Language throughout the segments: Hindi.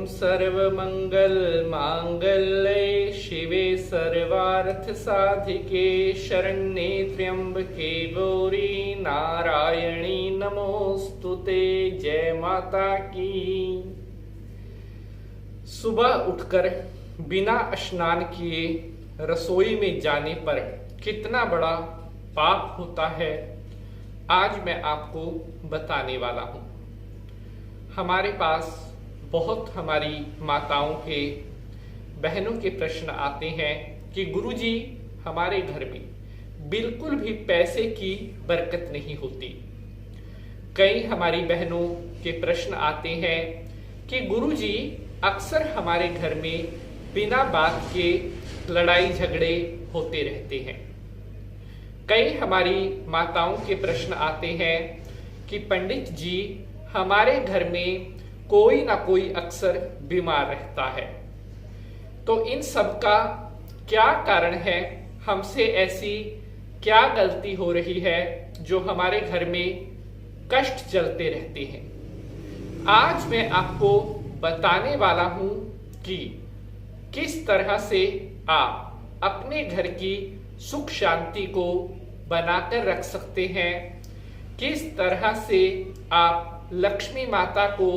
सर्वमंगल मांगल्ये शिवे सर्वार्थ साधिके शरण्ये त्र्यंबके गौरी नारायणी नमोस्तुते। जय माता की। सुबह उठकर बिना स्नान किए रसोई में जाने पर कितना बड़ा पाप होता है, आज मैं आपको बताने वाला हूं। हमारे पास बहुत हमारी माताओं के, बहनों के प्रश्न आते हैं कि गुरुजी हमारे घर में बिल्कुल भी पैसे की बरकत नहीं होती। कई हमारी बहनों के प्रश्न आते हैं कि गुरुजी अक्सर हमारे घर में बिना बात के लड़ाई झगड़े होते रहते हैं। कई हमारी माताओं के प्रश्न आते हैं कि पंडित जी हमारे घर में कोई ना कोई अक्सर बीमार रहता है, तो इन सब का क्या कारण है? हमसे ऐसी क्या गलती हो रही है जो हमारे घर में कष्ट चलते रहते हैं? आज मैं आपको बताने वाला हूं कि किस तरह से आप अपने घर की सुख शांति को बनाकर रख सकते हैं, किस तरह से आप लक्ष्मी माता को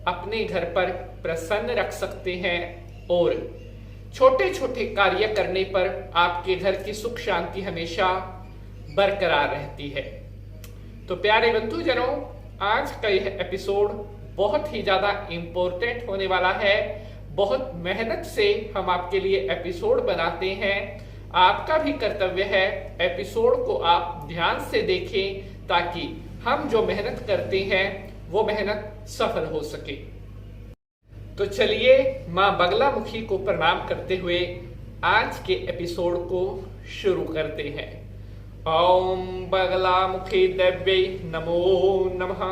अपने घर पर प्रसन्न रख सकते हैं और छोटे छोटे कार्य करने पर आपके घर की सुख शांति हमेशा बरकरार रहती है। तो प्यारे बंधुजनों, आज का यह एपिसोड बहुत ही ज्यादा इंपॉर्टेंट होने वाला है। बहुत मेहनत से हम आपके लिए एपिसोड बनाते हैं। आपका भी कर्तव्य है एपिसोड को आप ध्यान से देखें, ताकि हम जो मेहनत करते हैं वो मेहनत सफल हो सके। तो चलिए मां बगलामुखी को प्रणाम करते हुए आज के एपिसोड को शुरू करते हैं। ओम बगलामुखी देव्यै नमो नमः।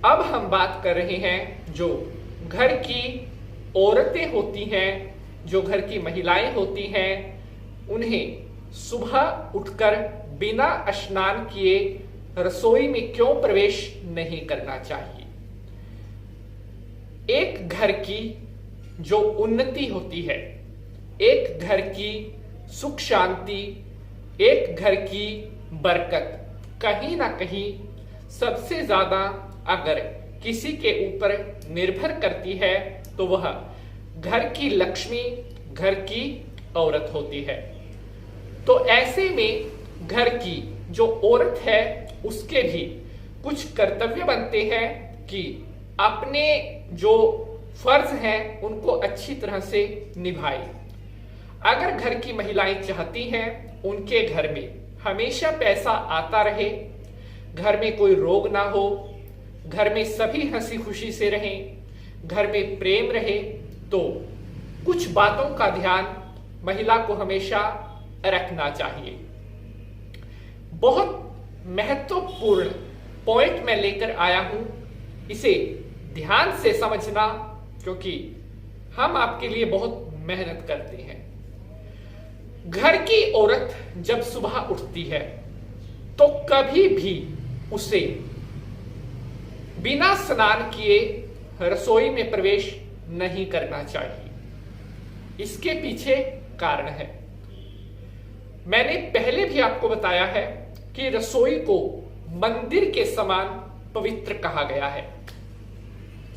अब हम बात कर रहे हैं जो घर की औरतें होती हैं, जो घर की महिलाएं होती हैं, उन्हें सुबह उठकर बिना स्नान किए रसोई में क्यों प्रवेश नहीं करना चाहिए। एक घर की जो उन्नति होती है, एक घर की सुख शांति, एक घर की बरकत कहीं ना कहीं सबसे ज्यादा अगर किसी के ऊपर निर्भर करती है तो वह घर की लक्ष्मी, घर की औरत होती है। तो ऐसे में घर की जो औरत है उसके भी कुछ कर्तव्य बनते हैं कि अपने जो फर्ज हैं उनको अच्छी तरह से निभाए। अगर घर की महिलाएं चाहती हैं उनके घर में हमेशा पैसा आता रहे, घर में कोई रोग ना हो, घर में सभी हंसी खुशी से रहें, घर में प्रेम रहे, तो कुछ बातों का ध्यान महिला को हमेशा रखना चाहिए। बहुत महत्वपूर्ण पॉइंट मैं लेकर आया हूं, इसे ध्यान से समझना, क्योंकि हम आपके लिए बहुत मेहनत करते हैं। घर की औरत जब सुबह उठती है तो कभी भी उसे बिना स्नान किए रसोई में प्रवेश नहीं करना चाहिए। इसके पीछे कारण है। मैंने पहले भी आपको बताया है कि रसोई को मंदिर के समान पवित्र कहा गया है।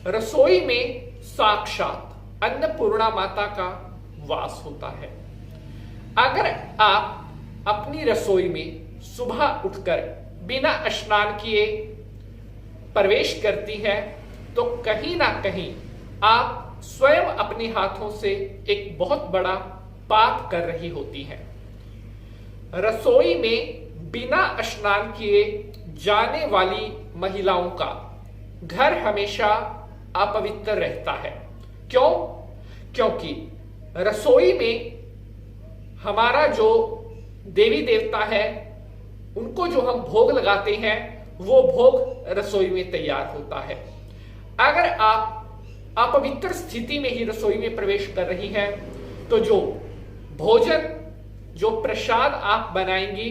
रसोई में साक्षात अन्नपूर्णा माता का वास होता है। अगर आप अपनी रसोई में सुबह उठकर बिना स्नान किए प्रवेश करती हैं तो कहीं ना कहीं आप स्वयं अपने हाथों से एक बहुत बड़ा पाप कर रही होती हैं। रसोई में बिना स्नान किए जाने वाली महिलाओं का घर हमेशा अपवित्र रहता है। क्यों? क्योंकि रसोई में हमारा जो देवी देवता है उनको जो हम भोग लगाते हैं वो भोग रसोई में तैयार होता है। अगर आप अपवित्र स्थिति में ही रसोई में प्रवेश कर रही हैं तो जो भोजन, जो प्रसाद आप बनाएंगी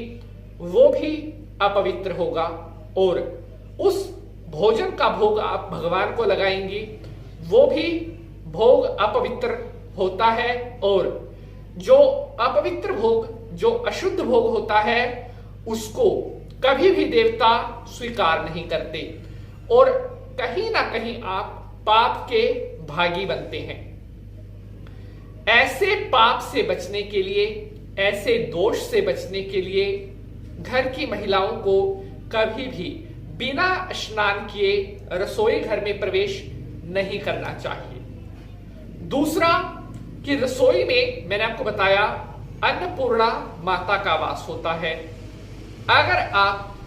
वो भी अपवित्र होगा और उस भोजन का भोग आप भगवान को लगाएंगी वो भी भोग अपवित्र होता है, और जो अपवित्र भोग, जो अशुद्ध भोग होता है, उसको कभी भी देवता स्वीकार नहीं करते और कहीं ना कहीं आप पाप के भागी बनते हैं। ऐसे पाप से बचने के लिए, ऐसे दोष से बचने के लिए घर की महिलाओं को कभी भी बिना स्नान किए रसोई घर में प्रवेश नहीं करना चाहिए। दूसरा कि रसोई में मैंने आपको बताया अन्नपूर्णा माता का वास होता है। अगर आप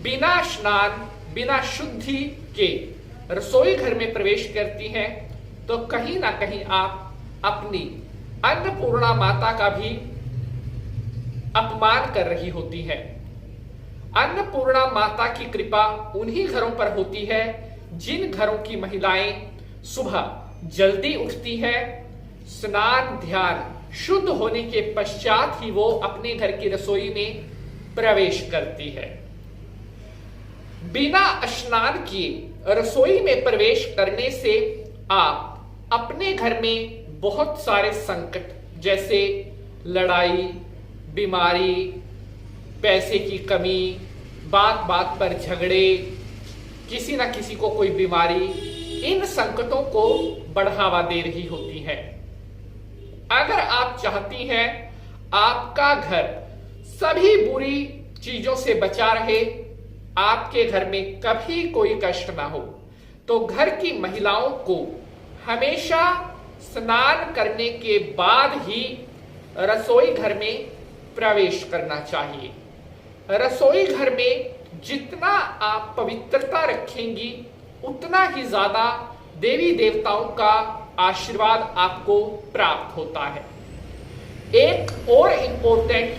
बिना स्नान, बिना शुद्धि के रसोई घर में प्रवेश करती हैं तो कहीं ना कहीं आप अपनी अन्नपूर्णा माता का भी अपमान कर रही होती है। अन्नपूर्णा माता की कृपा उन्हीं घरों पर होती है जिन घरों की महिलाएं सुबह जल्दी उठती है, स्नान ध्यान शुद्ध होने के पश्चात ही वो अपने घर की रसोई में प्रवेश करती है। बिना स्नान किए रसोई में प्रवेश करने से आप अपने घर में बहुत सारे संकट जैसे लड़ाई, बीमारी, पैसे की कमी, बात बात पर झगड़े, किसी ना किसी को कोई बीमारी, इन संकटों को बढ़ावा दे रही होती है। अगर आप चाहती हैं आपका घर सभी बुरी चीजों से बचा रहे, आपके घर में कभी कोई कष्ट ना हो, तो घर की महिलाओं को हमेशा स्नान करने के बाद ही रसोई घर में प्रवेश करना चाहिए। रसोई घर में जितना आप पवित्रता रखेंगी उतना ही ज्यादा देवी देवताओं का आशीर्वाद आपको प्राप्त होता है। एक और इंपॉर्टेंट,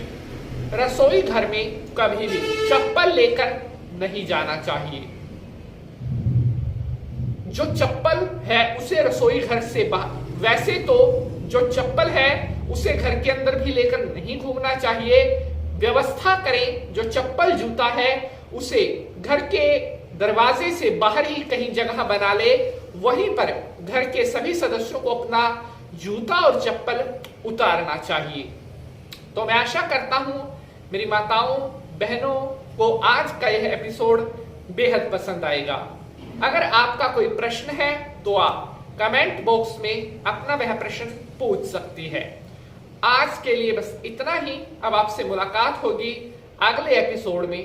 रसोई घर में कभी भी चप्पल लेकर नहीं जाना चाहिए। जो चप्पल है उसे रसोई घर से बाहर, वैसे तो जो चप्पल है उसे घर के अंदर भी लेकर नहीं घूमना चाहिए। व्यवस्था करें, जो चप्पल जूता है उसे घर के दरवाजे से बाहर ही कहीं जगह बना ले, वहीं पर घर के सभी सदस्यों को अपना जूता और चप्पल उतारना चाहिए। तो मैं आशा करता हूं मेरी माताओं बहनों को आज का यह एपिसोड बेहद पसंद आएगा। अगर आपका कोई प्रश्न है तो आप कमेंट बॉक्स में अपना वह प्रश्न पूछ सकती है। आज के लिए बस इतना ही। अब आपसे मुलाकात होगी अगले एपिसोड में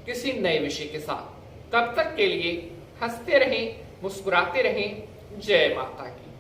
किसी नए विषय के साथ। तब तक के लिए हंसते रहें, मुस्कुराते रहें। जय माता की।